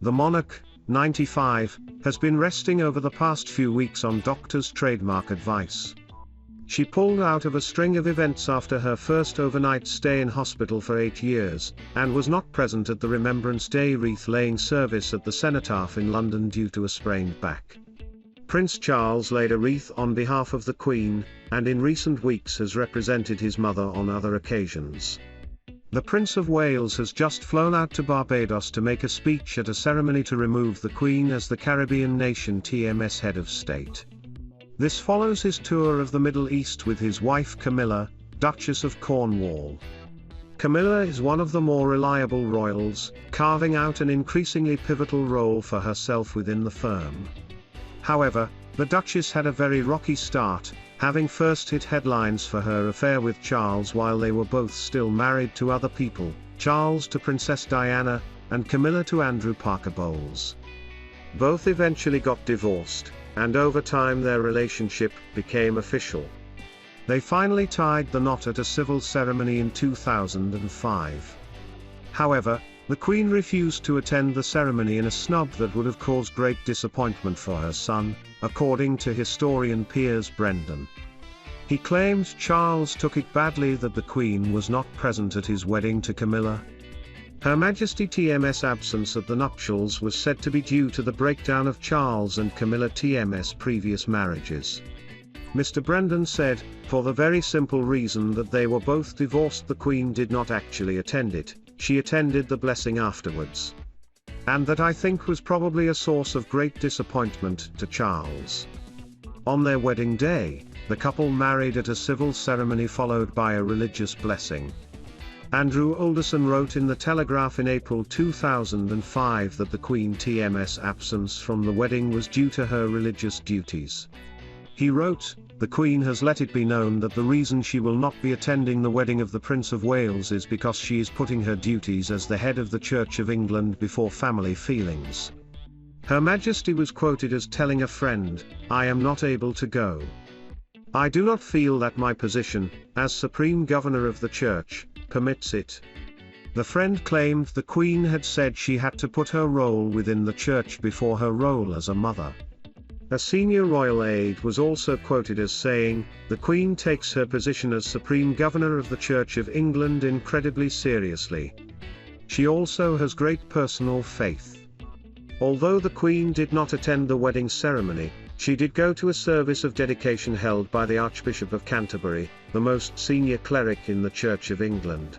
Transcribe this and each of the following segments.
The monarch, 95, has been resting over the past few weeks on doctor's trademark advice. She pulled out of a string of events after her first overnight stay in hospital for 8 years, and was not present at the Remembrance Day wreath-laying service at the Cenotaph in London due to a sprained back. Prince Charles laid a wreath on behalf of the Queen, and in recent weeks has represented his mother on other occasions. The Prince of Wales has just flown out to Barbados to make a speech at a ceremony to remove the Queen as the Caribbean nation TMS head of state. This follows his tour of the Middle East with his wife Camilla, Duchess of Cornwall. Camilla is one of the more reliable royals, carving out an increasingly pivotal role for herself within the firm. However, the Duchess had a very rocky start, having first hit headlines for her affair with Charles while they were both still married to other people, Charles to Princess Diana, and Camilla to Andrew Parker Bowles. Both eventually got divorced, and over time their relationship became official. They finally tied the knot at a civil ceremony in 2005. However, the Queen refused to attend the ceremony in a snub that would have caused great disappointment for her son, according to historian Piers Brendon. He claimed Charles took it badly that the Queen was not present at his wedding to Camilla. Her Majesty TMS absence at the nuptials was said to be due to the breakdown of Charles and Camilla TMS previous marriages. Mr. Brendon said, for the very simple reason that they were both divorced, the Queen did not actually attend it, she attended the blessing afterwards. And that I think was probably a source of great disappointment to Charles. On their wedding day, the couple married at a civil ceremony followed by a religious blessing. Andrew Alderson wrote in the Telegraph in April 2005 that the Queen TMS absence from the wedding was due to her religious duties. He wrote, "The Queen has let it be known that the reason she will not be attending the wedding of the Prince of Wales is because she is putting her duties as the head of the Church of England before family feelings." Her Majesty was quoted as telling a friend, "I am not able to go. I do not feel that my position, as Supreme Governor of the Church, permits it." The friend claimed the Queen had said she had to put her role within the Church before her role as a mother. A senior royal aide was also quoted as saying, "The Queen takes her position as Supreme Governor of the Church of England incredibly seriously. She also has great personal faith." Although the Queen did not attend the wedding ceremony, she did go to a service of dedication held by the Archbishop of Canterbury, the most senior cleric in the Church of England.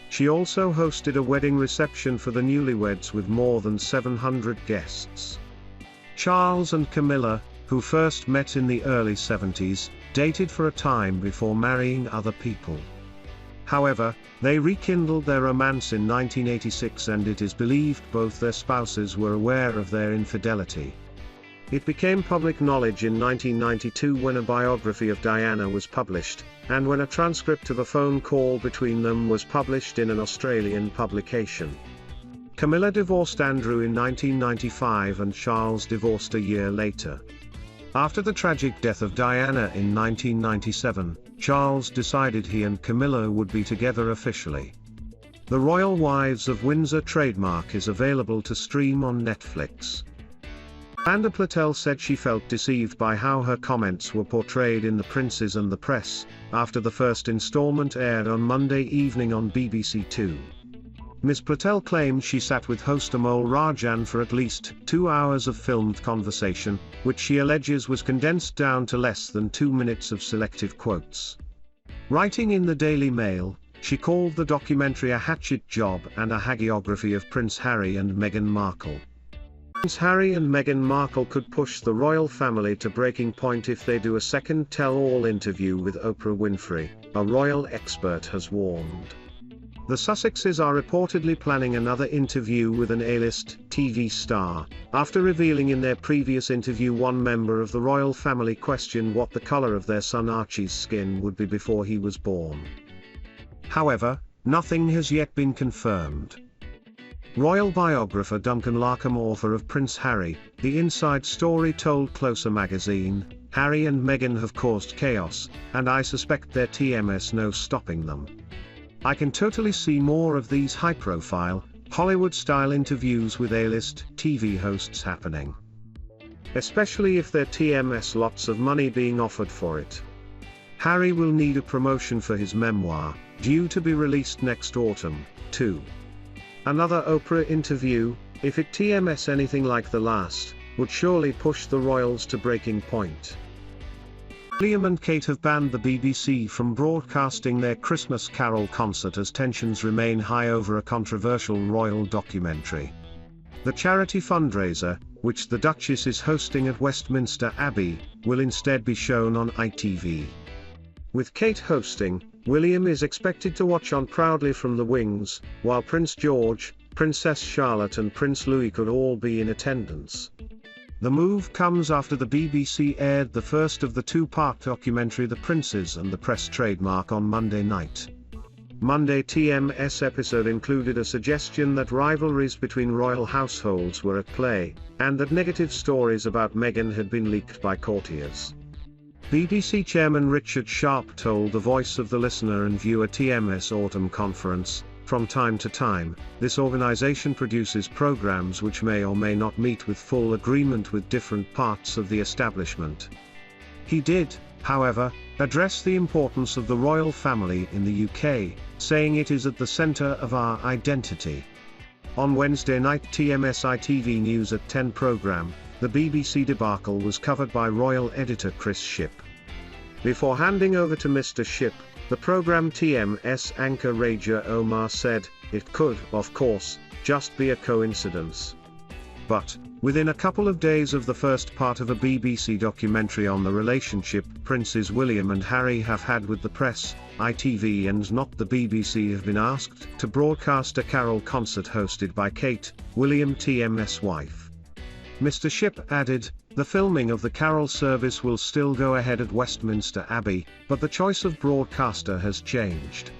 She also hosted a wedding reception for the newlyweds with more than 700 guests. Charles and Camilla, who first met in the early 70s, dated for a time before marrying other people. However, they rekindled their romance in 1986, and it is believed both their spouses were aware of their infidelity. It became public knowledge in 1992 when a biography of Diana was published, and when a transcript of a phone call between them was published in an Australian publication. Camilla divorced Andrew in 1995 and Charles divorced a year later. After the tragic death of Diana in 1997, Charles decided he and Camilla would be together officially. The Royal Wives of Windsor trademark is available to stream on Netflix. Amanda Platel said she felt deceived by how her comments were portrayed in The Princes and the Press, after the first installment aired on Monday evening on BBC Two. Ms. Platel claimed she sat with host Amol Rajan for at least 2 hours of filmed conversation, which she alleges was condensed down to less than 2 minutes of selective quotes. Writing in the Daily Mail, she called the documentary a hatchet job and a hagiography of Prince Harry and Meghan Markle. Prince Harry and Meghan Markle could push the royal family to breaking point if they do a second tell-all interview with Oprah Winfrey, a royal expert has warned. The Sussexes are reportedly planning another interview with an A-list TV star, after revealing in their previous interview one member of the royal family questioned what the color of their son Archie's skin would be before he was born. However, nothing has yet been confirmed. Royal biographer Duncan Larkham, author of Prince Harry, The Inside Story, told Closer magazine, "Harry and Meghan have caused chaos, and I suspect their TMS no stopping them. I can totally see more of these high-profile, Hollywood-style interviews with A-list TV hosts happening. Especially if they're TMS, lots of money being offered for it. Harry will need a promotion for his memoir, due to be released next autumn, too. Another Oprah interview, if it TMS anything like the last, would surely push the royals to breaking point. William and Kate have banned the BBC from broadcasting their Christmas Carol concert as tensions remain high over a controversial royal documentary. The charity fundraiser, which the Duchess is hosting at Westminster Abbey, will instead be shown on ITV. With Kate hosting, William is expected to watch on proudly from the wings, while Prince George, Princess Charlotte and Prince Louis could all be in attendance. The move comes after the BBC aired the first of the two-part documentary The Princes and the Press trademark on Monday night. Monday TMS episode included a suggestion that rivalries between royal households were at play, and that negative stories about Meghan had been leaked by courtiers. BBC Chairman Richard Sharp told The Voice of the Listener and viewer TMS Autumn Conference, "From time to time, this organization produces programs which may or may not meet with full agreement with different parts of the establishment." He did, however, address the importance of the royal family in the UK, saying it is at the center of our identity. On Wednesday night TMS ITV News at 10 programme, the BBC debacle was covered by royal editor Chris Shipp. Before handing over to Mr. Shipp, the programme TMS anchor Raja Omar said, "It could, of course, just be a coincidence." But, within a couple of days of the first part of a BBC documentary on the relationship Princes William and Harry have had with the press, ITV and not the BBC have been asked to broadcast a carol concert hosted by Kate, William TMS wife. Mr. Shipp added, "The filming of the carol service will still go ahead at Westminster Abbey, but the choice of broadcaster has changed.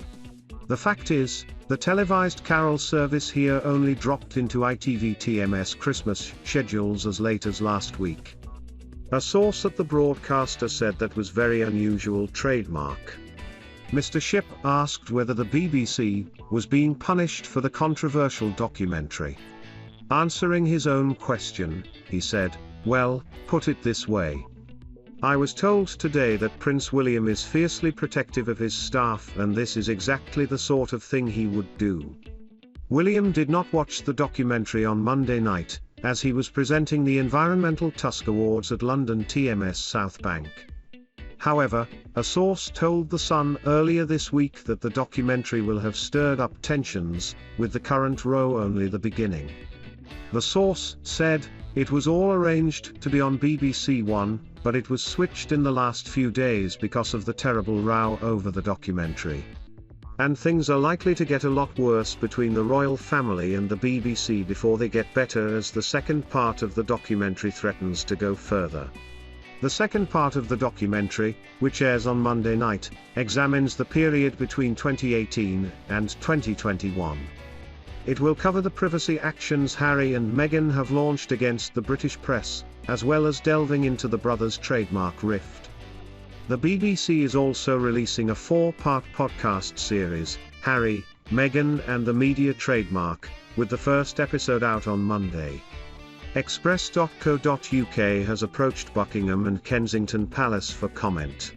The fact is, the televised carol service here only dropped into ITV TMS Christmas schedules as late as last week." A source at the broadcaster said that was very unusual trademark. Mr. Shipp asked whether the BBC was being punished for the controversial documentary. Answering his own question, he said, "Well, put it this way. I was told today that Prince William is fiercely protective of his staff and this is exactly the sort of thing he would do." William did not watch the documentary on Monday night, as he was presenting the Environmental Tusk Awards at London TMS South Bank. However, a source told The Sun earlier this week that the documentary will have stirred up tensions, with the current row only the beginning. The source said, "It was all arranged to be on BBC One, but it was switched in the last few days because of the terrible row over the documentary. And things are likely to get a lot worse between the royal family and the BBC before they get better as the second part of the documentary threatens to go further." The second part of the documentary, which airs on Monday night, examines the period between 2018 and 2021. It will cover the privacy actions Harry and Meghan have launched against the British press, as well as delving into the brothers' trademark rift. The BBC is also releasing a 4-part podcast series, Harry, Meghan and the Media Trademark, with the first episode out on Monday. Express.co.uk has approached Buckingham and Kensington Palace for comment.